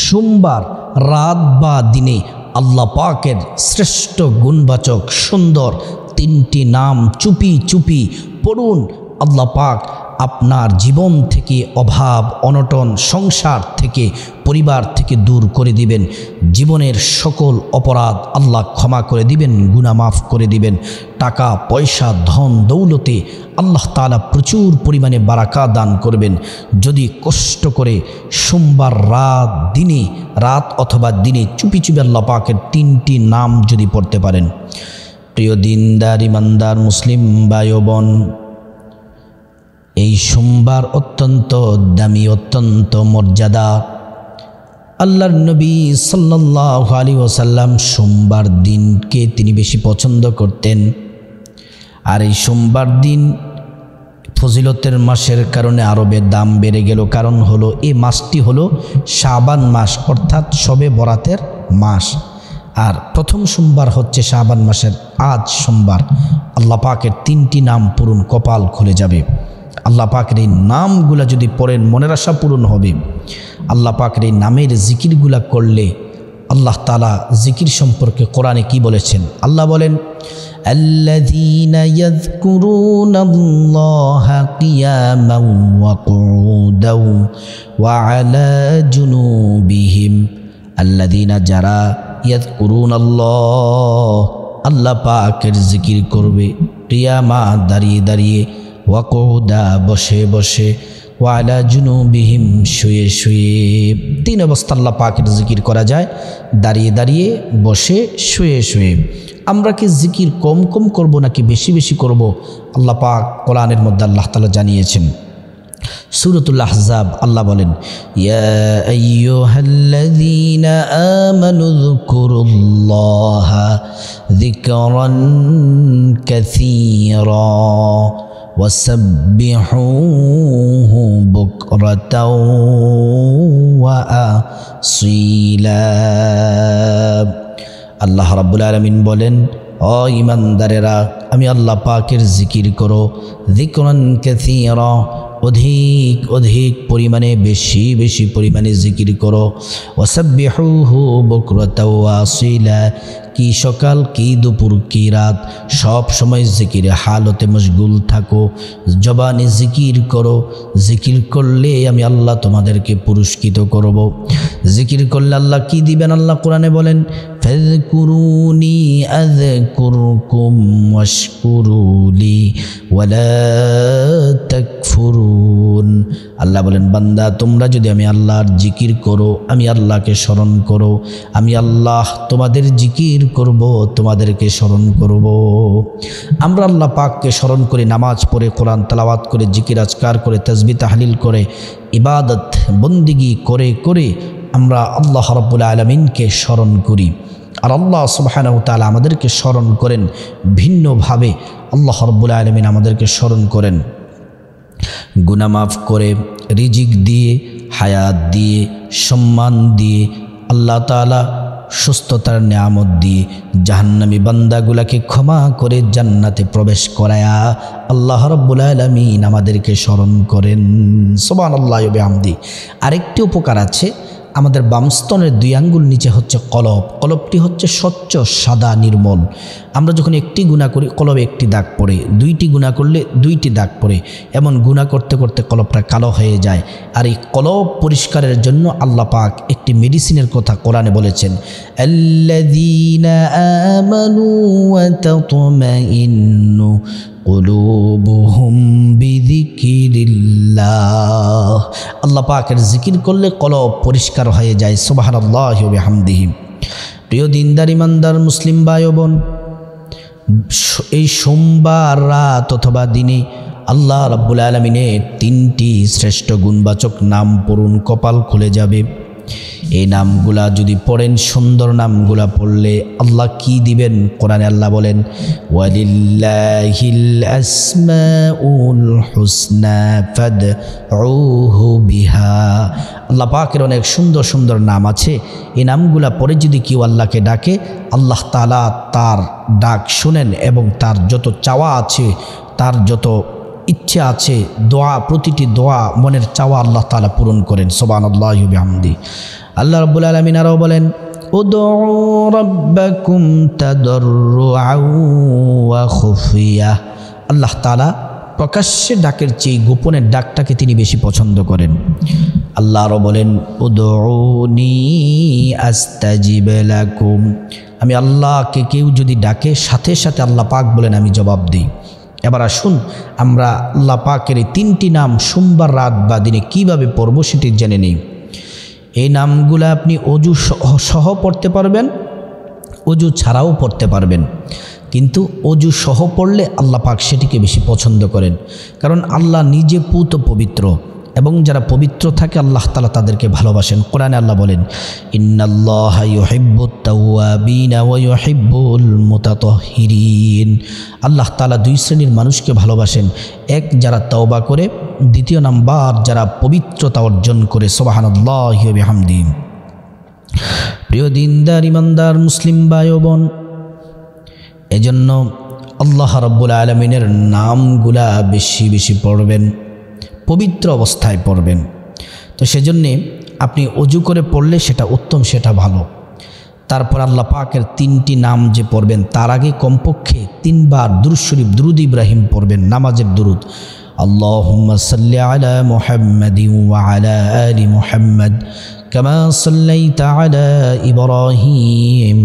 সোমবার রাত বা দিনে আল্লাহ পাকের শ্রেষ্ঠ গুণবাচক সুন্দর 3টি নাম চুপি চুপি পড়ুন। আল্লাহ পাক আপনার জীবন থেকে অভাব অনটন, সংসার থেকে, পরিবার থেকে দূর করে দিবেন। জীবনের সকল অপরাধ আল্লাহ ক্ষমা করে দিবেন, গুনাহ মাফ করে দিবেন। টাকা পয়সা ধন দৌলতে আল্লাহ তাআলা প্রচুর পরিমাণে বারাকা দান করবেন যদি কষ্ট করে সোমবার রাত অথবা দিনে চুপি চুপি আল্লাহ পাকের 3টি নাম যদি পড়তে পারেন। প্রিয় দিনদার ইমানদার মুসলিম ভাই ও বোন, এই সোমবার অত্যন্ত দামি, অত্যন্ত মর্যাদা। আল্লাহর নবী সাল্লাল্লাহু আলাইহি ওয়াসাল্লাম সোমবার দিনকে তিনি বেশি পছন্দ করতেন। আর এই সোমবার দিন ফজিলতের মাসের কারণে আরবের দাম বেড়ে গেল। কারণ হলো এই মাসটি হলো শাবান মাস, অর্থাৎ শবে বরাতের মাস। আর প্রথম সোমবার হচ্ছে শাবান মাসের আজ সোমবার। আল্লাহ পাকের 3টি নাম পূরণ, কপাল খুলে যাবে। আল্লাহ পাকের এই নামগুলা যদি পড়েন মনের আশা পূরণ হবে। আল্লাহ পাকের এই নামের জিকিরগুলা করলে আল্লাহ তাআলা জিকির সম্পর্কে কোরআনে কি বলেছেন? আল্লাহ বলেন, আল্লাযীনা ইয়াযকুরুনাল্লাহা কিয়ামান ওয়া কুউদান ওয়া আলা জুনুবিহিম। আল্লাযীনা যারা ইয়াযকুরুনাল্লাহ আল্লাহ পাকের জিকির করবে, কিয়ামা দাঁড়িয়ে দাঁড়িয়ে, ওয়া কুউদা বসে বসে, ওয়া আলা জুনুবিহিম শুয়ে শুয়ে। 3 অবস্থা আল্লাহ পাকের জিকির করা যায়, দাঁড়িয়ে দাঁড়িয়ে, বসে, শুয়ে শুয়ে। আমরা কি জিকির কম কম করব নাকি বেশি বেশি করব? আল্লাহ পাক কোরআনের মধ্যে আল্লাহ তাআলা জানিয়েছেন। সূরাতুল আহজাব আল্লাহ বলেন, ইয়া আইয়ুহাল্লাযীনা আমানু যকুরুল্লাহা যিকরান কাসীরা ওয়াসাব্বিহুহু বুকরাতাও ওয়া আসীলা। আল্লাহ রাব্বুল আলামিন বলেন, ও ঈমানদারেরা, আমি আল্লাহ পাকের জিকির করো, যিকরান কাসীরা, অধিক অধিক পরিমাণে, বেশি বেশি পরিমাণে জিকির করো। ওয়াসাব্বিহুহু বুকরাতাও ওয়া আসীলা, কি সকাল কি দুপুর কি রাত সব সময় জিকিরে হালতে মশগুল থাকো, জবানে জিকির করো। জিকির করলে আমি আল্লাহ তোমাদেরকে পুরস্কৃত করব। জিকির করলে আল্লাহ কি দিবেন? আল্লাহ কোরআনে বলেন, ফাযকুরুনি আযকুরকুম ওয়াশকুরুলি ওয়ালা তাকফুরুন। আল্লাহ বলেন, বান্দা তোমরা যদি আমি আল্লাহর জিকির করো, আমি আল্লাহকে স্মরণ করো, আমি আল্লাহ তোমাদের জিকির করব, তোমাদেরকে স্মরণ করব। আমরা আল্লাহ পাককে স্মরণ করি নামাজ পড়ে, কোরআন তেলাওয়াত করে, জিকির আজকার করে, তাসবিহ তাহলিল করে, ইবাদত বন্দিগি করে করে আমরা আল্লাহ রাব্বুল আলামিনকে স্মরণ করি। আর আল্লাহ সুবহানাহু ওয়া তাআলা আমাদেরকে স্মরণ করেন ভিন্নভাবে। আল্লাহ রাব্বুল আলামিন আমাদেরকে স্মরণ করেন গুনাহ মাফ করে, রিজিক দিয়ে, হায়াত দিয়ে, সম্মান দিয়ে, আল্লাহ তাআলা সুস্থতার নিয়ামত দিয়ে, জাহান্নামী বান্দাগুলাকে ক্ষমা করে জান্নাতে প্রবেশ করায়া আল্লাহ রাব্বুল আলামিন আমাদেরকে স্মরণ করেন। সুবহানাল্লাহি ওয়া বিহামদি। আরেকটি উপকার আছে, আমাদের বামস্তনের 2 আঙ্গুল নিচে হচ্ছে কলব। কলবটি হচ্ছে স্বচ্ছ সাদা নির্মল। আমরা যখন একটি গুনাহ করি কলবে একটি দাগ পড়ে, 2টি গুনাহ করলে 2টি দাগ পড়ে, এমন গুনাহ করতে করতে কলবটা কালো হয়ে যায়। আর এই কলব পরিষ্কারের জন্য আল্লাহ পাক একটি মেডিসিনের কথা কোরআনে বলেছেন, আল্লাযীনা আমানু ওয়া তাতমাইন্নু কুলুবুহুম বিযিকিরিল্লাহ। আল্লাহ পাকের জিকির করলে কলব পরিষ্কার হয়ে যায়। সুবহানাল্লাহি ওয়া বিহামদিহি। প্রিয় দিনদার ইমানদার মুসলিম ভাই ও বোন, এই সোমবার রাত অথবা দিনে আল্লাহ রাব্বুল আলামিনের 3টি শ্রেষ্ঠ গুণবাচক নাম পড়ুন, কপাল খুলে যাবে। এই নামগুলা যদি পড়েন, সুন্দর নামগুলা পড়লে আল্লাহ কি দিবেন? কোরআনে আল্লাহ বলেন, ওয়ালিল্লাহিল আসমাউল হুসনা ফাদউহু বিহা। আল্লাহ পাকের অনেক সুন্দর সুন্দর নাম আছে। এই নামগুলা পড়ে যদি কেউ আল্লাহকে ডাকে, আল্লাহ তাআলা তার ডাক শুনেন এবং তার যত চাওয়া আছে, তার যত ইচ্ছা আছে, দোয়া, প্রতিটি দোয়া, মনের চাওয়া আল্লাহ তাআলা পূরণ করেন। সুবহানাল্লাহি ওয়া বিহামদি। আল্লাহ রাব্বুল আলামিন আরও বলেন, উদউ রাব্বাকুম তাদাররুআন ওয়া খুফিয়া। আল্লাহ তাআলা প্রকাশ্যে ডাকের চেয়ে গোপনের ডাকটাকে তিনি বেশি পছন্দ করেন। আল্লাহ আরও বলেন, উদউনি আস্তাজিব লাকুম। আমি আল্লাহকে কেউ যদি ডাকে সাথে সাথে আল্লাহ পাক বলেন আমি জবাব দিই। এবার আসুন আমরা আল্লাহ পাকের এই 3টি নাম সোমবার রাত বা দিনে কীভাবে পড়ব সেটি জেনে নিই। এই নামগুলো আপনি অজু সহ পড়তে পারবেন, অজু ছাড়াও পড়তে পারবেন, কিন্তু অজু সহ পড়লে আল্লাহ পাক সেটিকে বেশি পছন্দ করেন, কারণ আল্লাহ নিজে পূত পবিত্র এবং যারা পবিত্র থাকে আল্লাহ তাআলা তাদেরকে ভালোবাসেন। কোরআনে আল্লাহ বলেন, ইন্নাল্লাহা ইউহিব্বুত তাওয়াবিনা ওয়া ইউহিব্বুল মুতাতাহহিরিন। আল্লাহ তাআলা 2 শ্রেণীর মানুষকে ভালোবাসেন, এক যারা তওবা করে, দ্বিতীয় নাম্বার যারা পবিত্রতা অর্জন করে। সুবহানাল্লাহি ওয়া বিহামদিহি। প্রিয় দিনদার ইমানদার মুসলিম ভাই ও বোন, এজন্য আল্লাহ রাব্বুল আলামিনের নামগুলা বেশি বেশি পড়বেন, পবিত্র অবস্থায় পড়বেন। তো সেজন্যে আপনি অজু করে পড়লে সেটা উত্তম, সেটা ভালো। তারপর আল্লাহ পাকের 3টি নাম যে পড়বেন তার আগে কমপক্ষে 3 বার দুরূদ শরীফ, দুরূদ ইব্রাহিম পড়বেন, নামাজের দুরূদ। আল্লাহুম্মা সাল্লি আলা মুহাম্মাদিন ওয়া আলা আলি মুহাম্মাদ كما صليت على إبراهيم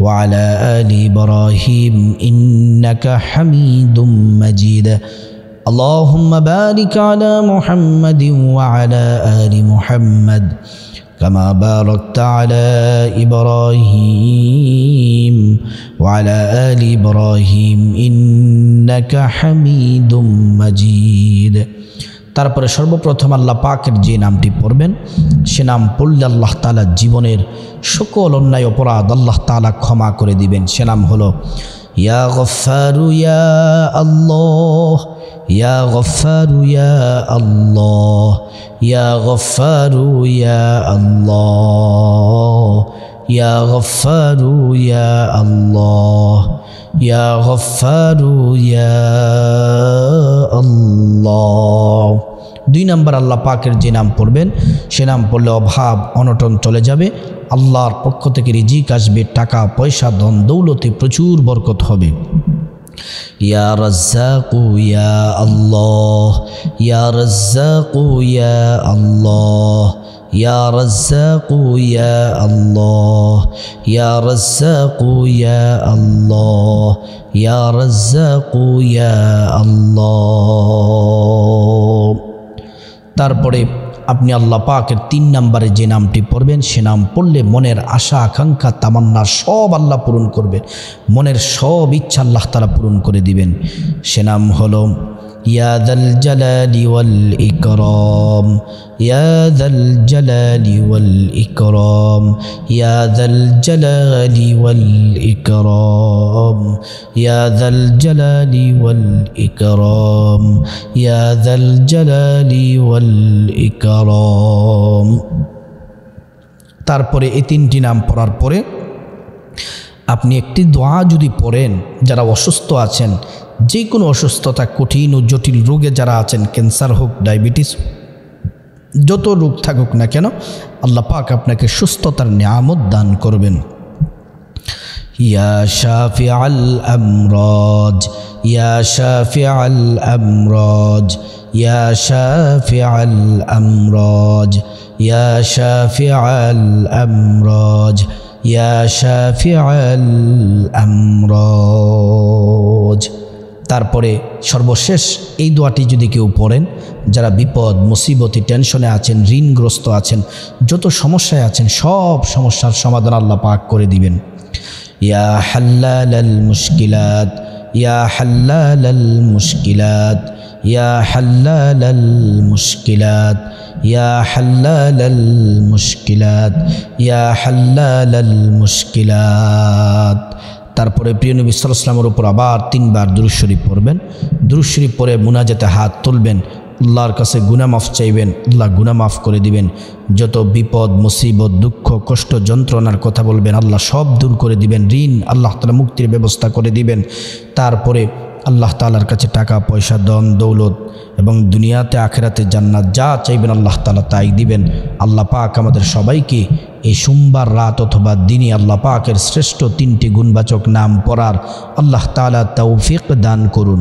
وعلى آل إبراهيم إنك حميد مجيد اللهم بارك على محمد وعلى آل محمد كما باركت على إبراهيم وعلى آل إبراهيم إنك حميد مجيد। তারপরে সর্বপ্রথম আল্লাহ পাকের যে নামটি পড়বেন সে নাম পড়লে আল্লাহ তাআলা জীবনের সকল অন্যায় অপরাধ আল্লাহ তাআলা ক্ষমা করে দিবেন। সে নাম হলো ইয়া গফফারু ইয়া আল্লাহ, ইয়া গফফারু ইয়া আল্লাহ, ইয়া গফফারু ইয়া আল্লাহ, ইয়া গফফারু ইয়া আল্লাহ, ইয়া গফফারু ইয়া আল্লাহ। 2 নম্বর আল্লাহ পাকের যে নাম পড়বেন সে নাম পড়লে অভাব অনটন চলে যাবে, আল্লাহর পক্ষ থেকে রিজিক আসবে, টাকা পয়সা ধন দৌলতে প্রচুর বরকত হবে। ইয়া রাজ্জাকু ইয়া আল্লাহ, ইয়া রাজ্জাকু ইয়া আল্লাহ, ইয়া রাজ্জাকু ইয়া আল্লাহ, ইয়া রাজ্জাকু ইয়া আল্লাহ, ইয়া রাজ্জাকু ইয়া আল্লাহ। তারপরে আপনি আল্লাহ পাকের 3 নম্বরে যে নামটি পড়বেন সে নাম পড়লে মনের আশা আকাঙ্ক্ষা তামান্না সব আল্লাহ পূরণ করবে, মনের সব ইচ্ছা আল্লাহ তাআলা পূরণ করে দিবেন। সে নাম হলো ইয়া যাল জালালি ওয়াল ইকরাম, ইয়া যাল জালালি ওয়াল ইকরাম, ইয়া যাল জালালি ওয়াল ইকরাম, ইয়া যাল জালালি ওয়াল ইকরাম, ইয়া যাল জালালি ওয়াল ইকরাম। তারপরে এই 3টি নাম পড়ার পরে আপনি একটি দোয়া যদি পড়েন, যারা অসুস্থ আছেন, যে কোনো অসুস্থতা, কঠিন ও জটিল রোগে যারা আছেন, ক্যান্সার হোক, ডায়াবেটিস, যত রোগ থাকুক না কেন আল্লাহ পাক আপনাকে সুস্থতার নিয়ামত দান করবেন। ইয়া শাফিআল আমরাজ, ইয়া শাফিআল আমরাজ, ইয়া শাফিআল আমরাজ, ইয়া শাফিআল আমরাজ, ইয়া শাফিআল আমরাজ। তারপরে সর্বশেষ এই দোয়াটি যদি কেউ পড়েন, যারা বিপদ মুসিবতি টেনশনে আছেন, ঋণগ্রস্ত আছেন, যত সমস্যায় আছেন সব সমস্যার সমাধান আল্লাহ পাক করে দিবেন। ইয়া হাল্লালাল মুশকিলাত, ইয়া হাল্লালাল মুশকিলাত, ইয়া হাল্লালাল মুশকিলাত, ইয়া হাল্লালাল মুশকিলাত, ইয়া হাল্লালাল মুশকিলাত। তারপরে প্রিয় নবী সাল্লাল্লাহু আলাইহি ওয়াসাল্লামের উপর আবার 3 বার দুরূদ শরীফ পড়বেন। দুরূদ শরীফ পড়ে মুনাজাতে হাত তুলবেন, আল্লাহর কাছে গুনাহ মাফ চাইবেন, আল্লাহ গুনাহ মাফ করে দিবেন। যত বিপদ মুসিবত দুঃখ কষ্ট যন্ত্রণার কথা বলবেন, আল্লাহ সব দূর করে দিবেন। ঋণ আল্লাহ তাআলা মুক্তির ব্যবস্থা করে দিবেন। তারপরে আল্লাহ তাআলার কাছে টাকা পয়সা ধন দৌলত এবং দুনিয়াতে আখেরাতে জান্নাত যা চাইবেন আল্লাহ তাআলা তাই দিবেন। আল্লাহ পাক আমাদের সবাইকে এই সোমবার রাত অথবা দিনে আল্লাহ পাকের শ্রেষ্ঠ 3টি গুণবাচক নাম পড়ার আল্লাহ তাআলা তৌফিক দান করুন।